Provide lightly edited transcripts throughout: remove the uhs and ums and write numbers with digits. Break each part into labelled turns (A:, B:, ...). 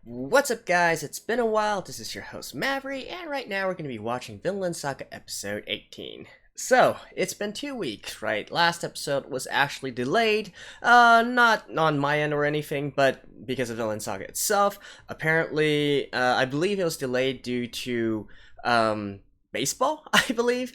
A: What's up, guys? It's been a while. This is your host Maverick, and right now we're going to be watching Vinland Saga episode 18. So, it's been 2 weeks, right? Last episode was actually delayed, not on my end or anything, but because of Vinland Saga itself. Apparently, I believe it was delayed due to, baseball, I believe,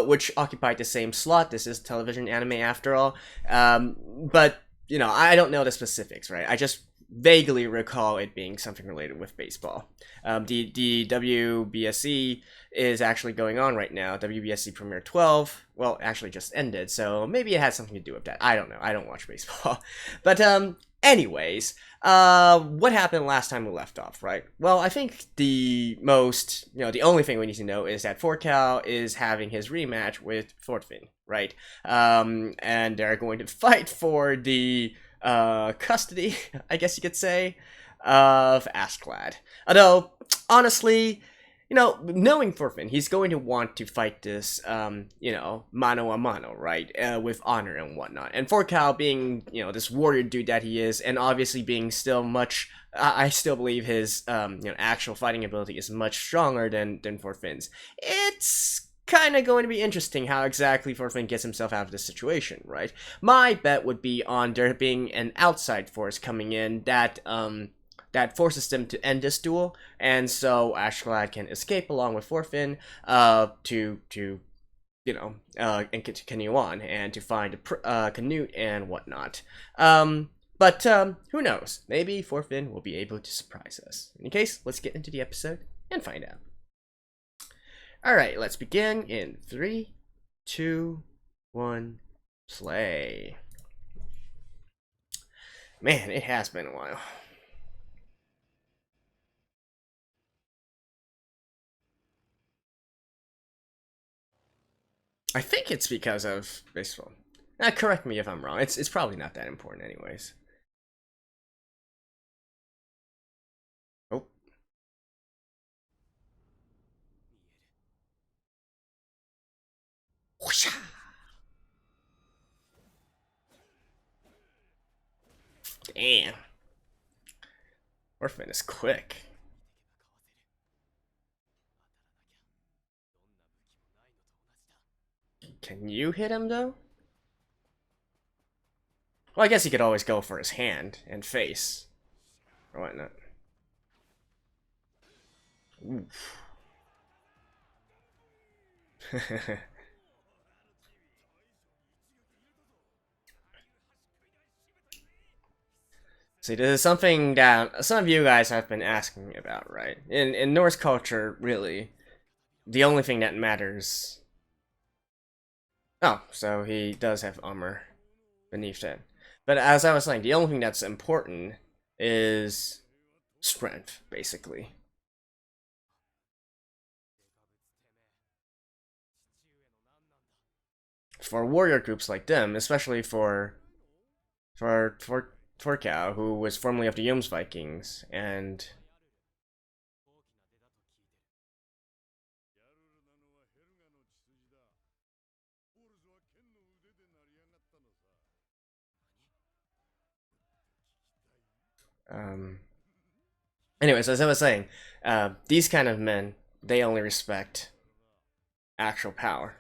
A: which occupied the same slot. This is television anime after all. But, I don't know the specifics, right? I just vaguely recall it being something related with baseball. The WBSE is actually going on right now. WBSE Premier 12, well, actually just ended, so maybe it had something to do with that. I don't know. I don't watch baseball. But, anyways, what happened last time we left off, right? Well, I think the only thing we need to know is that Thorkell is having his rematch with Thorfinn, right? And they're going to fight for the custody, I guess you could say, of Askeladd. Although, honestly, knowing Thorfinn, he's going to want to fight this, mano a mano, right? With honor and whatnot. And Thorkell being, this warrior dude that he is, and obviously being still much, I still believe his, actual fighting ability is much stronger than Thorfinn's. It's kind of going to be interesting how exactly Thorfinn gets himself out of this situation, right? My bet would be on there being an outside force coming in that forces them to end this duel, and so Askeladd can escape along with Thorfinn to and continue on and to find Canute and whatnot. But who knows? Maybe Thorfinn will be able to surprise us. In any case, let's get into the episode and find out. Alright, let's begin in 3, 2, 1, play. Man, it has been a while. I think it's because of baseball. Correct me if I'm wrong. It's probably not that important anyways. Oh. Damn. Thorfinn is quick. Can you hit him though? Well, I guess he could always go for his hand and face. Or whatnot. Oof. See, this is something that some of you guys have been asking me about, right? In Norse culture, really, the only thing that matters... Oh, so he does have armor beneath it. But as I was saying, the only thing that's important is strength, basically. For warrior groups like them, especially for Thorkell, who was formerly of the Jomsvikings, and anyways, as I was saying, these kind of men, they only respect actual power.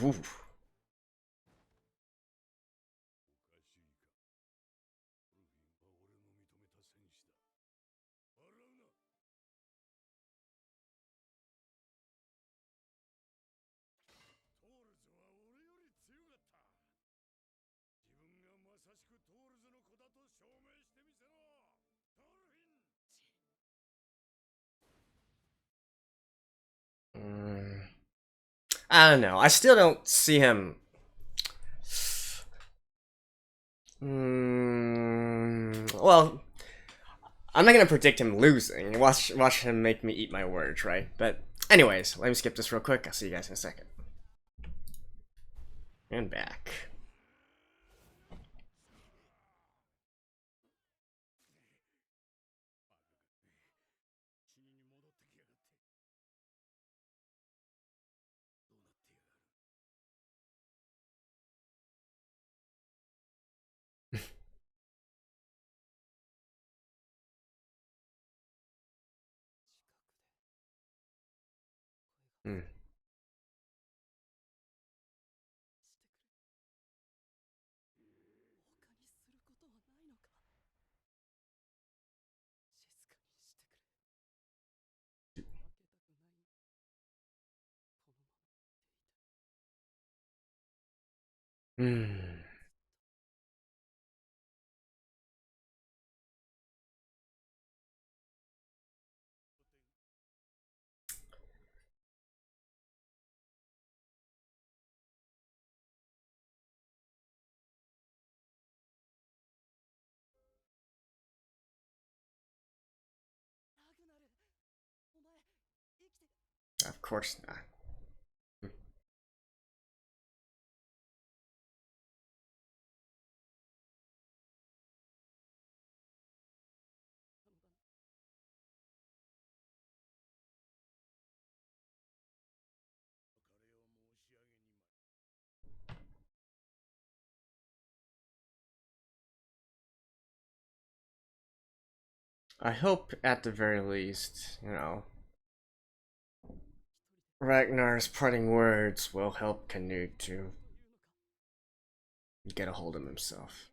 A: Ooh. I don't know. I still don't see him. Well, I'm not gonna predict him losing. Watch him make me eat my words, right? But anyways, let me skip this real quick. I'll see you guys in a second. And back. Hmm. Hmm. Of course not. I hope at the very least, Ragnar's parting words will help Canute to get a hold of himself.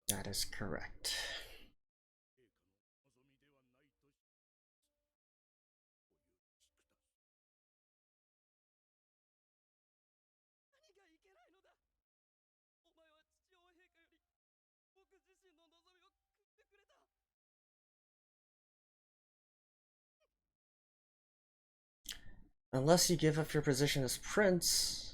A: That is correct. Unless you give up your position as prince.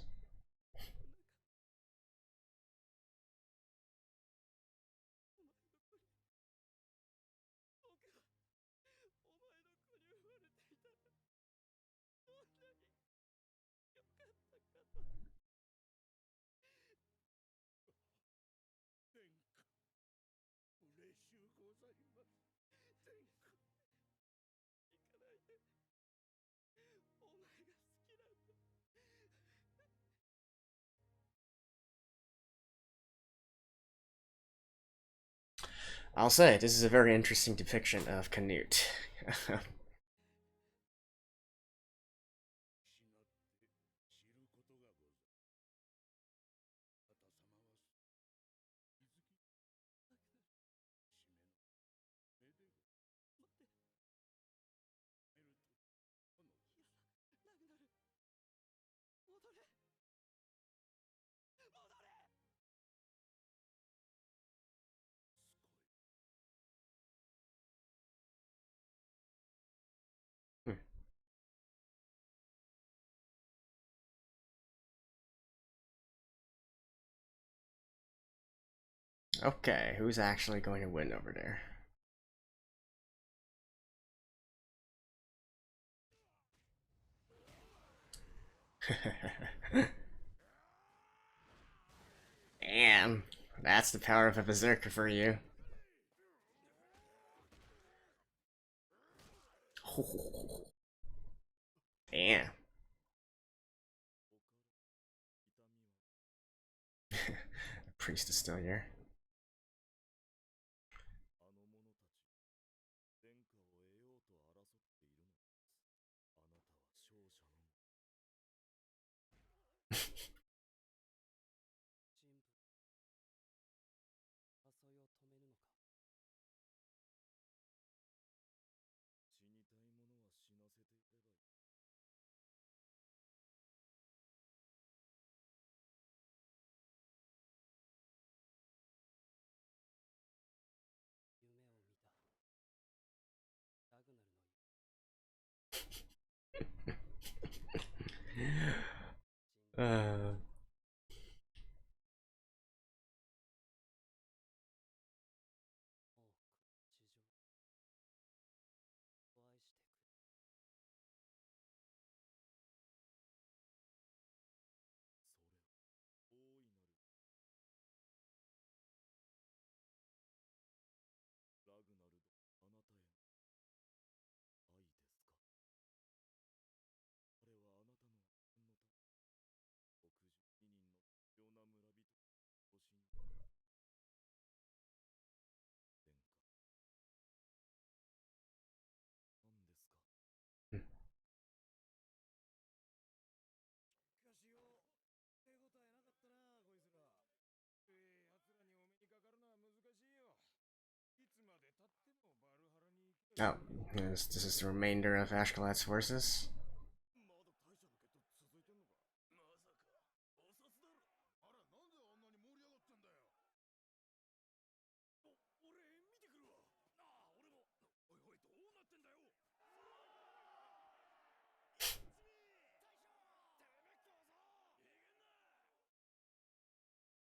A: I'll say, this is a very interesting depiction of Canute. Okay, who's actually going to win over there? Damn, that's the power of a berserker for you. Damn. The priest is still here. Uh, oh, this is the remainder of Ashgalat's forces.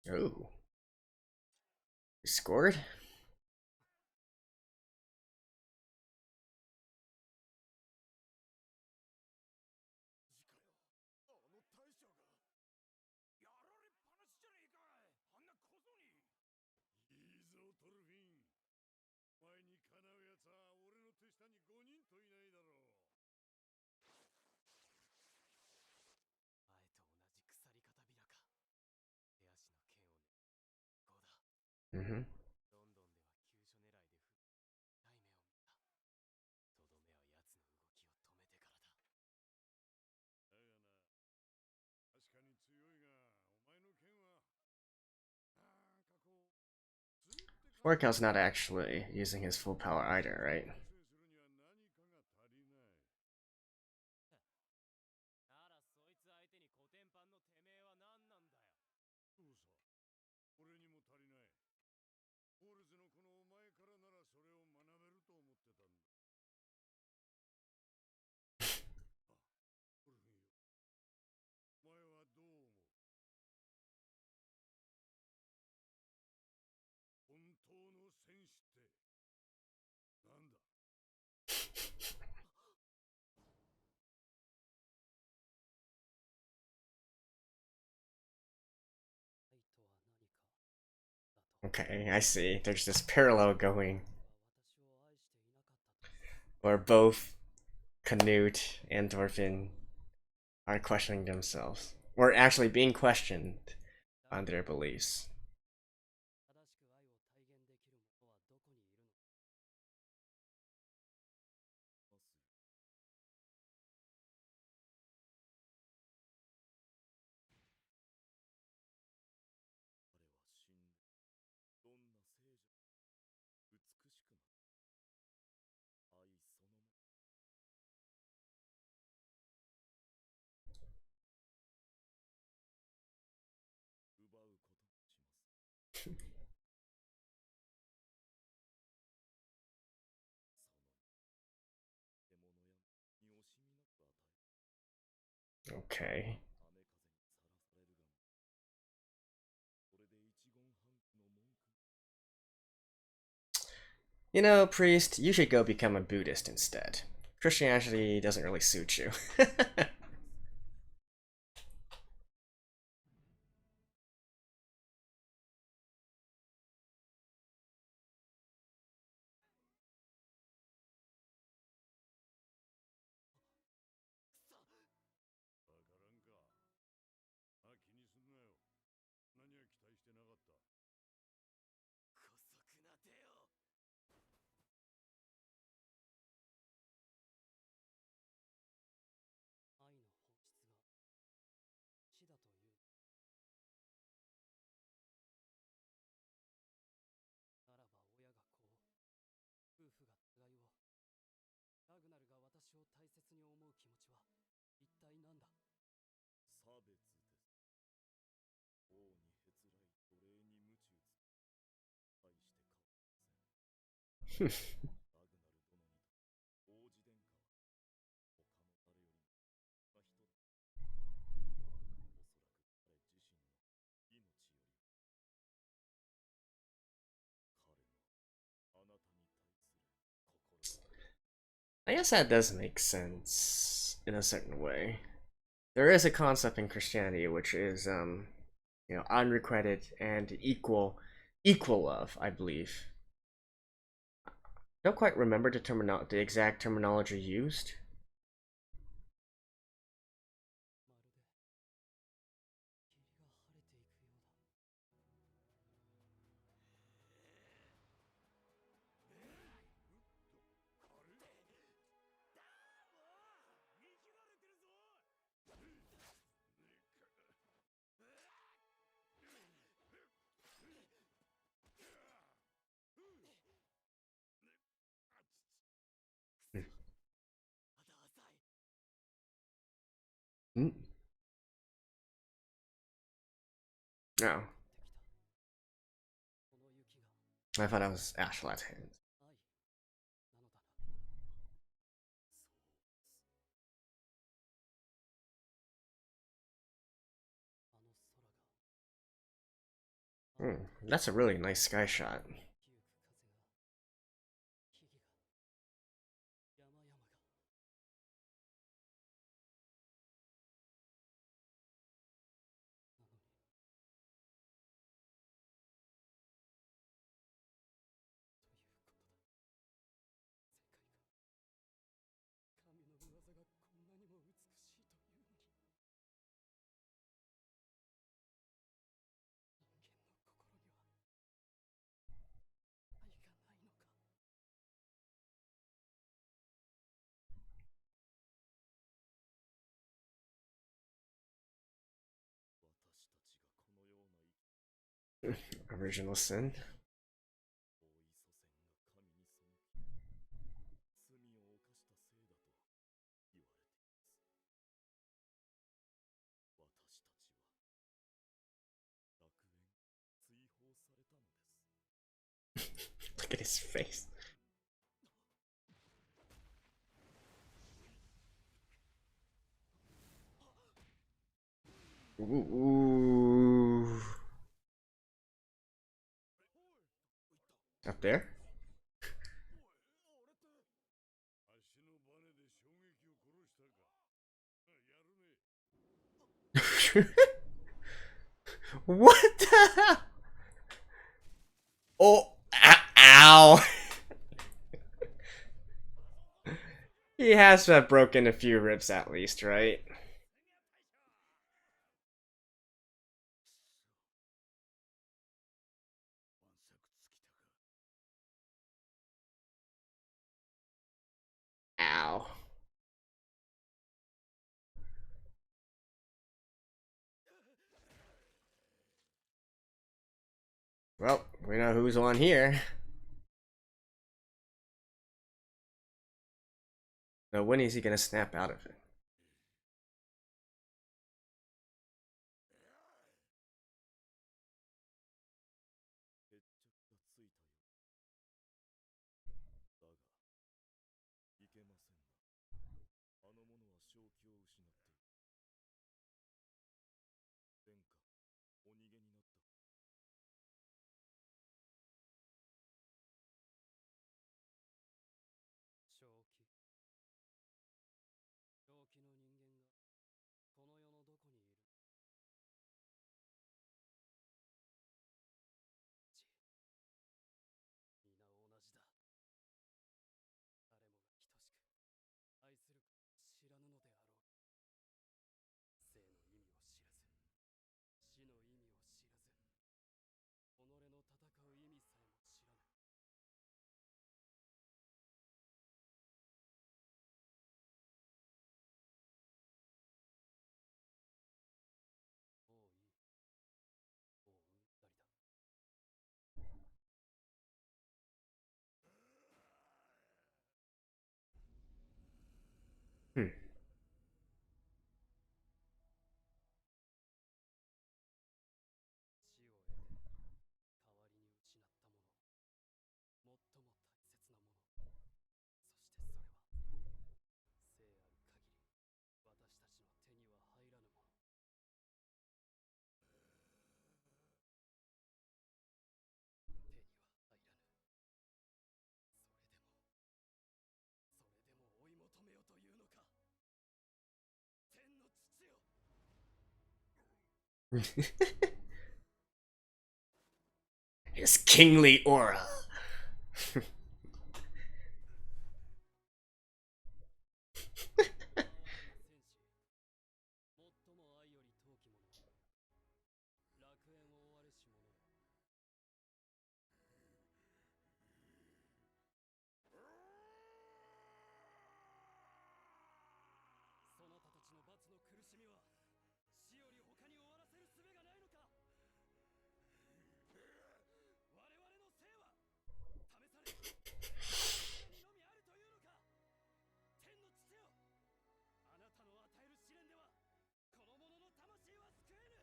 A: Oh. You scored? Mm-hmm. Thorkell's not actually using his full power either, right? Okay, I see. There's this parallel going where both Canute and Thorfinn are questioning themselves, or actually being questioned on their beliefs. Okay. You know, priest, you should go become a Buddhist instead. Christianity doesn't really suit you. I guess that does make sense in a certain way. There is a concept in Christianity which is unrequited and equal love, I believe. I don't quite remember the exact terminology used. Hmm. No. I thought that was Ashlat's hands. That's a really nice sky shot. Original sin. Look at his face. Ooh. Up there? What the hell? Oh, ow. He has to have broken a few ribs at least, right? Ow. Well, we know who's on here. So when is he gonna snap out of it? His kingly aura.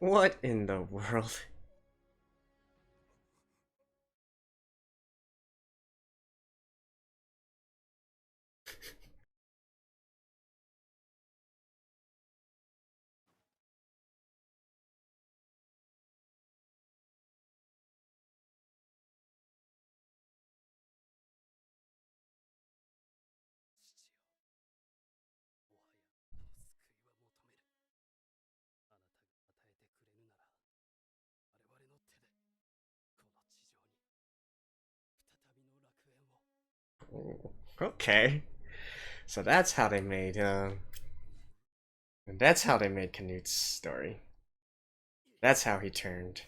A: What in the world? Okay. So that's how they made Canute's story. That's how he turned.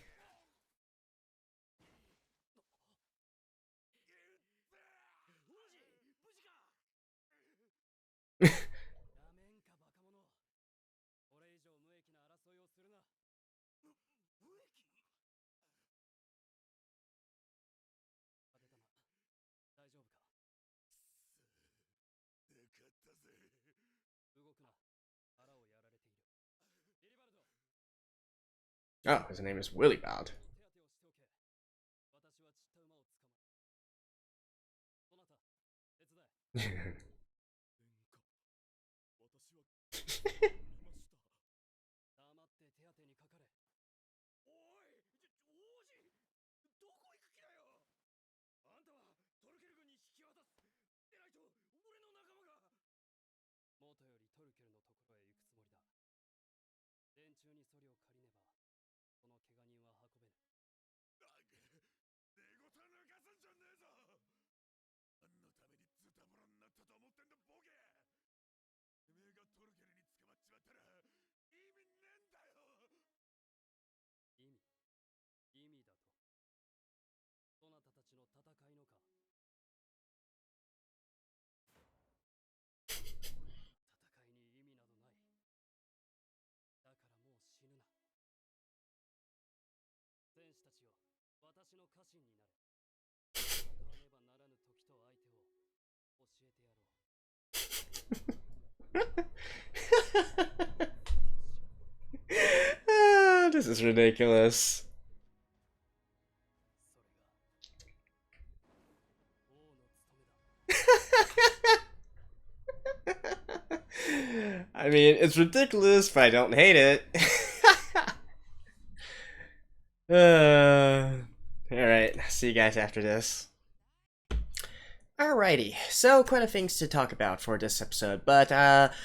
A: Oh, his name is Willibald. This is ridiculous. I mean, it's ridiculous, but I don't hate it. Alright, see you guys after this. Alrighty, so quite a things to talk about for this episode, but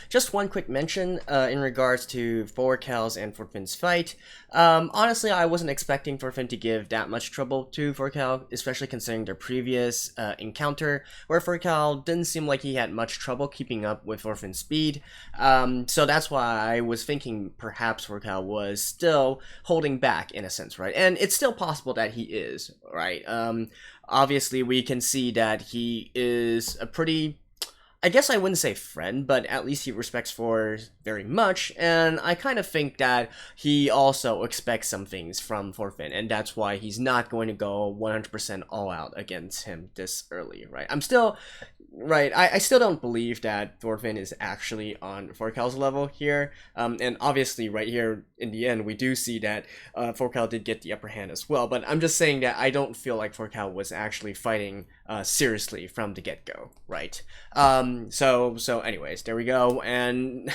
A: just one quick mention in regards to Thorkell's and Thorfinn's fight. Honestly, I wasn't expecting Thorfinn to give that much trouble to Thorkell, especially considering their previous encounter, where Thorkell didn't seem like he had much trouble keeping up with Thorfinn's speed. So that's why I was thinking perhaps Thorkell was still holding back in a sense, right? And it's still possible that he is, right? Obviously, we can see that he is a pretty, I guess I wouldn't say friend, but at least he respects Thor very much, and I kind of think that he also expects some things from Thorfinn, and that's why he's not going to go 100% all out against him this early, right? I'm still, right, I still don't believe that Thorfinn is actually on Thorkell's level here, and obviously right here in the end, we do see that Thorkell did get the upper hand as well, but I'm just saying that I don't feel like Thorkell was actually fighting seriously from the get-go, right? So anyways, there we go, and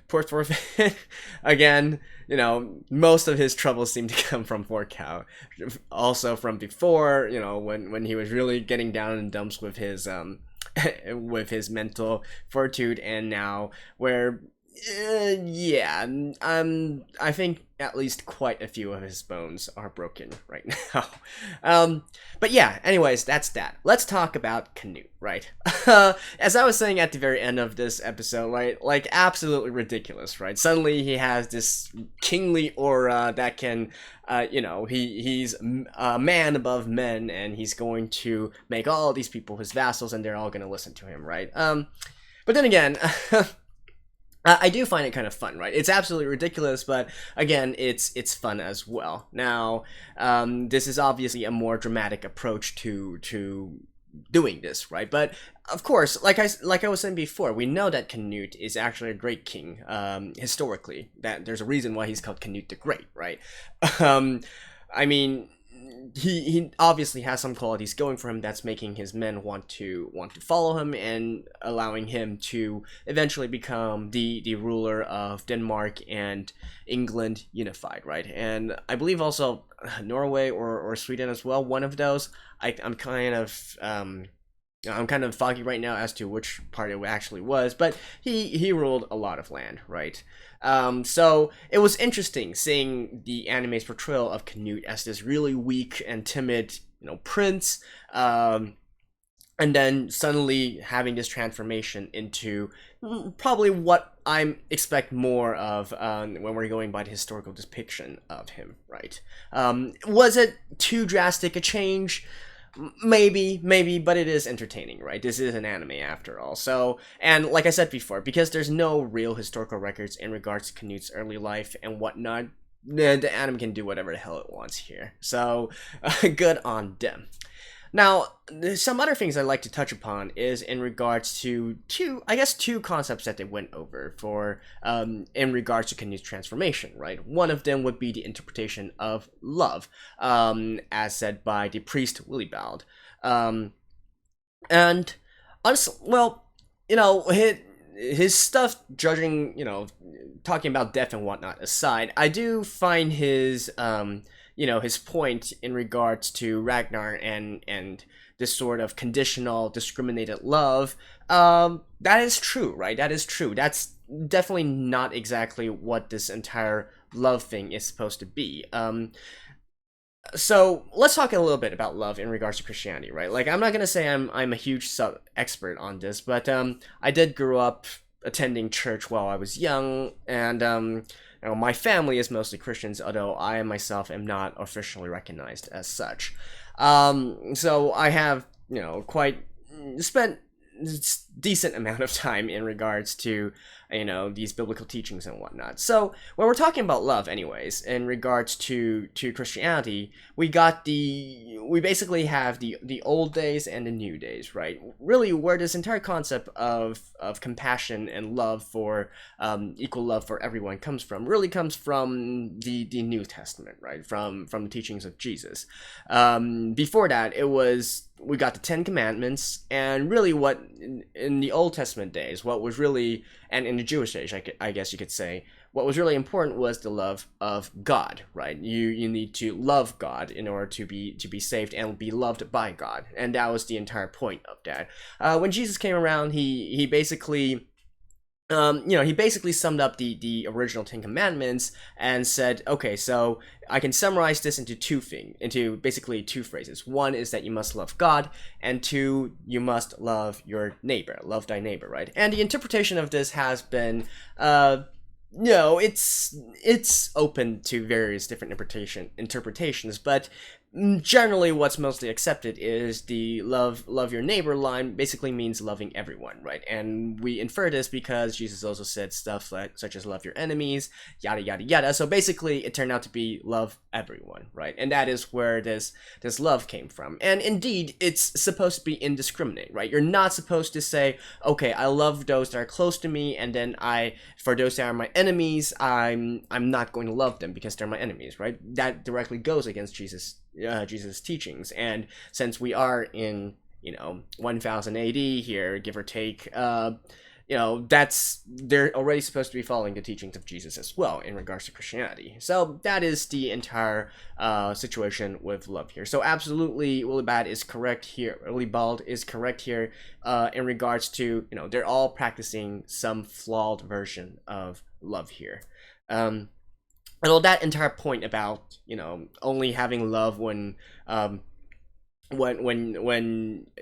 A: poor Thorfinn, again, you know, most of his troubles seem to come from Thorkell, also from before, you know, when he was really getting down in dumps with his with his mental fortitude, and now where Yeah, I think at least quite a few of his bones are broken right now. Um, but yeah, anyways, that's that. Let's talk about Canute, right? As I was saying at the very end of this episode, right, like absolutely ridiculous, right? Suddenly he has this kingly aura that can, he's a man above men, and he's going to make all these people his vassals, and they're all going to listen to him, right? But then again. I do find it kind of fun, right? It's absolutely ridiculous, but again, it's fun as well. Now, this is obviously a more dramatic approach to doing this, right? But of course, like I was saying before, we know that Canute is actually a great king, historically. That there's a reason why he's called Canute the Great, right? Um, I mean, he obviously has some qualities going for him that's making his men want to follow him and allowing him to eventually become the ruler of Denmark and England unified, right? And I believe also Norway or Sweden as well, one of those. I'm kind of foggy right now as to which part it actually was, but he ruled a lot of land, right? So it was interesting seeing the anime's portrayal of Canute as this really weak and timid, prince, and then suddenly having this transformation into probably what I expect more of when we're going by the historical depiction of him, right? Was it too drastic a change? Maybe, but it is entertaining, right? This is an anime after all. So, and like I said before, because there's no real historical records in regards to Canute's early life and whatnot, the anime can do whatever the hell it wants here. So, good on them. Now, some other things I'd like to touch upon is in regards to two concepts that they went over for in regards to Canute's transformation, right? One of them would be the interpretation of love, as said by the priest Willibald. And honestly, well, his stuff judging, talking about death and whatnot aside, I do find his his point in regards to Ragnar and this sort of conditional, discriminated love, that is true, right? That is true. That's definitely not exactly what this entire love thing is supposed to be. So let's talk a little bit about love in regards to Christianity, right? Like, I'm not gonna say I'm a huge expert on this, but I did grow up attending church while I was young, and my family is mostly Christians, although I myself am not officially recognized as such. So I have, quite spent decent amount of time in regards to, these biblical teachings and whatnot. So when we're talking about love, anyways, in regards to Christianity, we basically have the old days and the new days, right? Really, where this entire concept of compassion and love for equal love for everyone comes from the New Testament, right? From the teachings of Jesus. Before that, we got the Ten Commandments, and really what in the Old Testament days, what was really, and in the Jewish age, I guess you could say, what was really important was the love of God, right? You need to love God in order to be saved and be loved by God, and that was the entire point of that. When Jesus came around, he basically he basically summed up the original Ten Commandments and said, okay, so I can summarize this into basically two phrases. One is that you must love God, and two, you must love your neighbor, love thy neighbor, right? And the interpretation of this has been, it's open to various different interpretations, but generally what's mostly accepted is the love your neighbor line basically means loving everyone, right? And we infer this because Jesus also said stuff such as love your enemies, yada yada yada. So basically it turned out to be love everyone, right? And that is where this love came from. And indeed, it's supposed to be indiscriminate, right? You're not supposed to say, okay, I love those that are close to me, and then for those that are my enemies, I'm not going to love them because they're my enemies, right? That directly goes against Jesus' teachings. And since we are in 1000 AD here, give or take, they're already supposed to be following the teachings of Jesus as well in regards to Christianity. So that is the entire situation with love here. So absolutely, Willibald is correct here. Willibald is correct here in regards to, they're all practicing some flawed version of love here. And all that entire point about, only having love when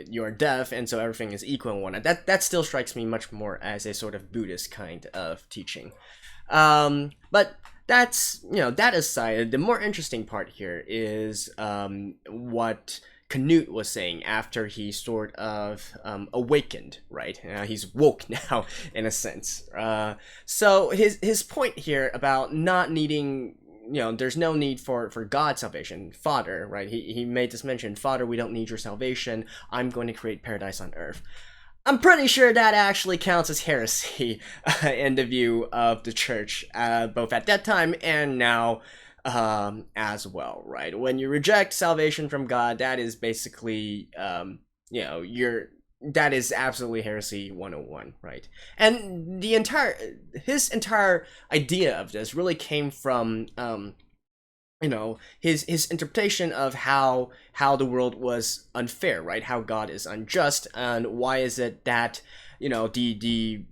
A: you're deaf and so everything is equal and whatnot, that still strikes me much more as a sort of Buddhist kind of teaching. But that's, that aside, the more interesting part here is what Canute was saying after he sort of awakened, right? He's woke now, in a sense. So his point here about not needing, there's no need for God's salvation. Father, right? He made this mention, Father, we don't need your salvation. I'm going to create paradise on earth. I'm pretty sure that actually counts as heresy in the view of the church, both at that time and now as well, right? When you reject salvation from God, that is basically, that is absolutely heresy 101, right? And his entire idea of this really came from, his interpretation of how the world was unfair, right? How God is unjust, and why is it that, the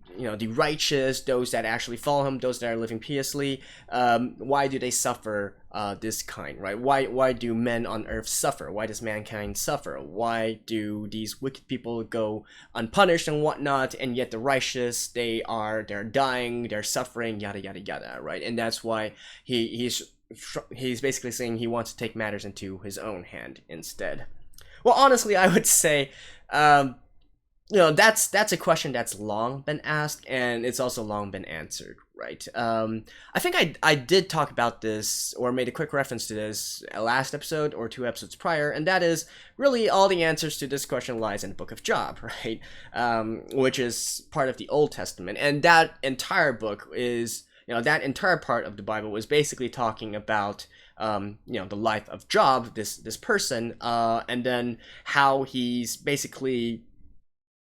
A: righteous, those that actually follow him, those that are living piously, why do they suffer this kind, right? Why do men on earth suffer? Why does mankind suffer? Why do these wicked people go unpunished and whatnot, and yet the righteous, they're dying, they're suffering, yada yada yada, right? And that's why he's basically saying he wants to take matters into his own hand instead. Well, honestly, I would say, that's a question that's long been asked, and it's also long been answered, right? I think I did talk about this, or made a quick reference to this last episode or 2 episodes prior, and that is really all the answers to this question lies in the book of Job, right? Which is part of the Old Testament, and that entire book is, that entire part of the Bible was basically talking about, the life of Job, this person, and then how he's basically,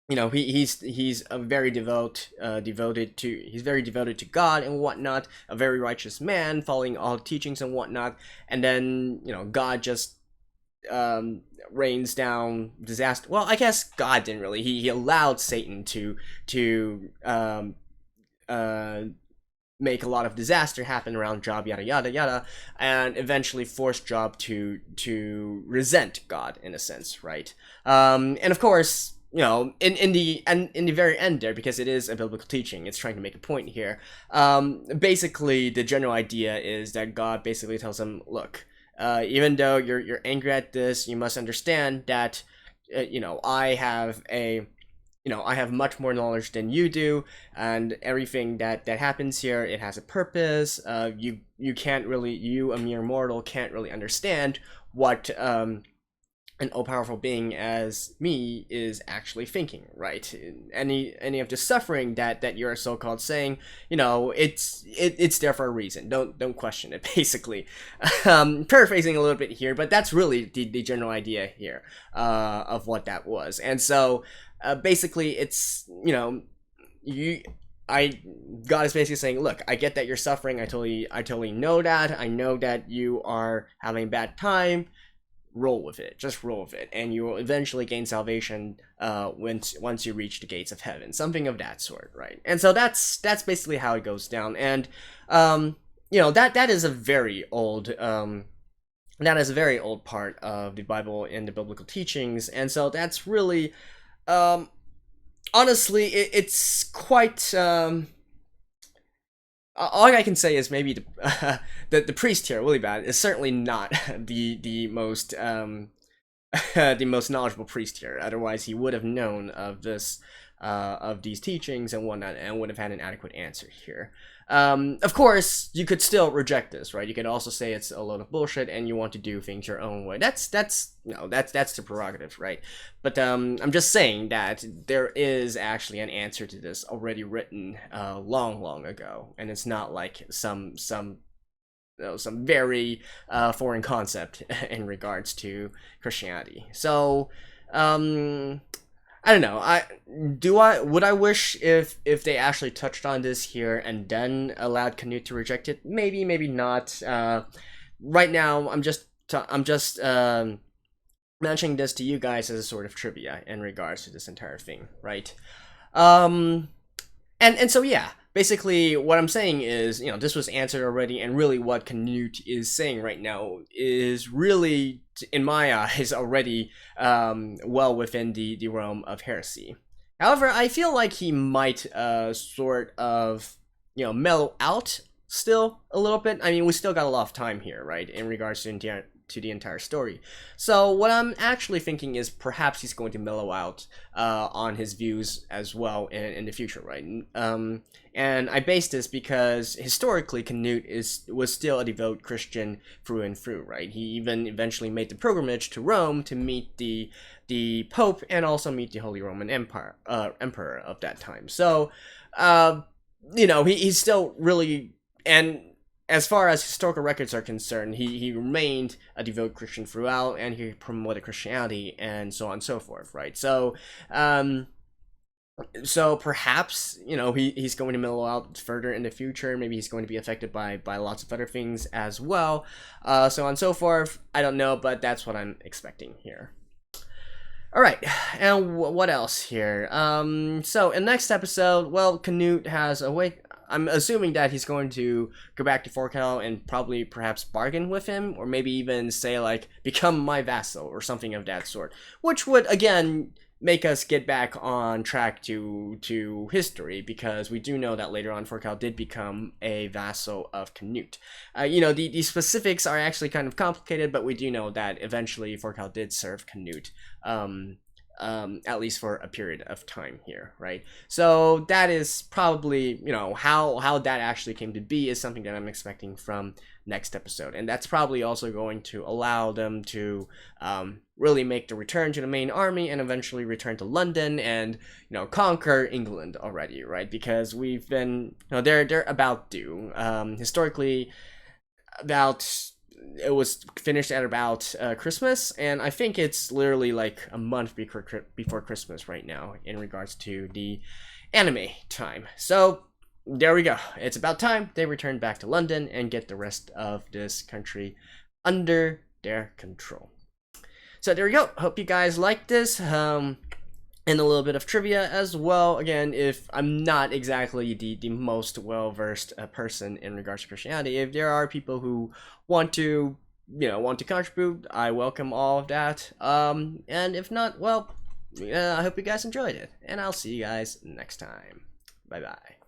A: he's a very devoted to God and whatnot, a very righteous man, following all teachings and whatnot, and then, God just rains down disaster. Well, I guess God didn't really. He allowed Satan to make a lot of disaster happen around Job, yada yada yada, and eventually force Job to resent God in a sense, right? And of course, in the very end there, because it is a biblical teaching, it's trying to make a point here. Basically, the general idea is that God basically tells him, look, even though you're angry at this, you must understand that, I have much more knowledge than you do, and everything that happens here, it has a purpose. You can't really, a mere mortal, can't really understand what an all-powerful being as me is actually thinking, right? Any of the suffering that you're so-called saying, it's there for a reason. Don't question it, basically. Paraphrasing a little bit here, but that's really the general idea here of what that was. And so basically it's, God is basically saying, look, I get that you're suffering. I totally know that. I know that you are having a bad time. Roll with it, just roll with it, and you will eventually gain salvation once you reach the gates of heaven, something of that sort, right? And so that's basically how it goes down. And that is a very old part of the Bible and the biblical teachings, and so that's really honestly it's quite all I can say is maybe the priest here, Willibald, is certainly not the most the most knowledgeable priest here. Otherwise, he would have known of these teachings and whatnot, and would have had an adequate answer here. Of course, you could still reject this, right? You could also say it's a load of bullshit, and you want to do things your own way. That's the prerogative, right? But I'm just saying that there is actually an answer to this already written long ago, and it's not like some very foreign concept in regards to Christianity. So I don't know. Would I wish if they actually touched on this here and then allowed Canute to reject it? Maybe, maybe not. Right now, I'm just mentioning this to you guys as a sort of trivia in regards to this entire thing, right? Um, and so yeah, basically what I'm saying is, this was answered already, and really what Canute is saying right now is really, in my eyes, already well within the realm of heresy. However, I feel like he might sort of mellow out still a little bit. I mean, we still got a lot of time here, right, in regards to the entire story. So what I'm actually thinking is perhaps he's going to mellow out on his views as well in the future, right? And I base this because historically Canute was still a devout Christian through and through, right? He even eventually made the pilgrimage to Rome to meet the Pope and also meet the Holy Roman Empire Emperor of that time. So he's still really, and as far as historical records are concerned, he remained a devout Christian throughout, and he promoted Christianity and so on and so forth, right? So, so perhaps he's going to mellow out further in the future. Maybe he's going to be affected by lots of other things as well, so on and so forth. I don't know, but that's what I'm expecting here. All right, and what else here? So in next episode, well, Canute has I'm assuming that he's going to go back to Thorkell and probably perhaps bargain with him, or maybe even say like, become my vassal or something of that sort, which would again make us get back on track to history, because we do know that later on Thorkell did become a vassal of Canute. The specifics are actually kind of complicated, but we do know that eventually Thorkell did serve Canute. At least for a period of time here, right? So that is probably, how that actually came to be is something that I'm expecting from next episode. And that's probably also going to allow them to really make the return to the main army and eventually return to London and, conquer England already, right? Because we've been, they're about due. Historically, it was finished at about Christmas, and I think it's literally like a month before Christmas right now in regards to the anime time. So there we go. It's about time they return back to London and get the rest of this country under their control. So there we go. Hope you guys liked this. And a little bit of trivia as well. Again, if I'm not exactly the most well-versed person in regards to Christianity, if there are people who want to contribute, I welcome all of that. And if not, well, I hope you guys enjoyed it, and I'll see you guys next time. Bye bye.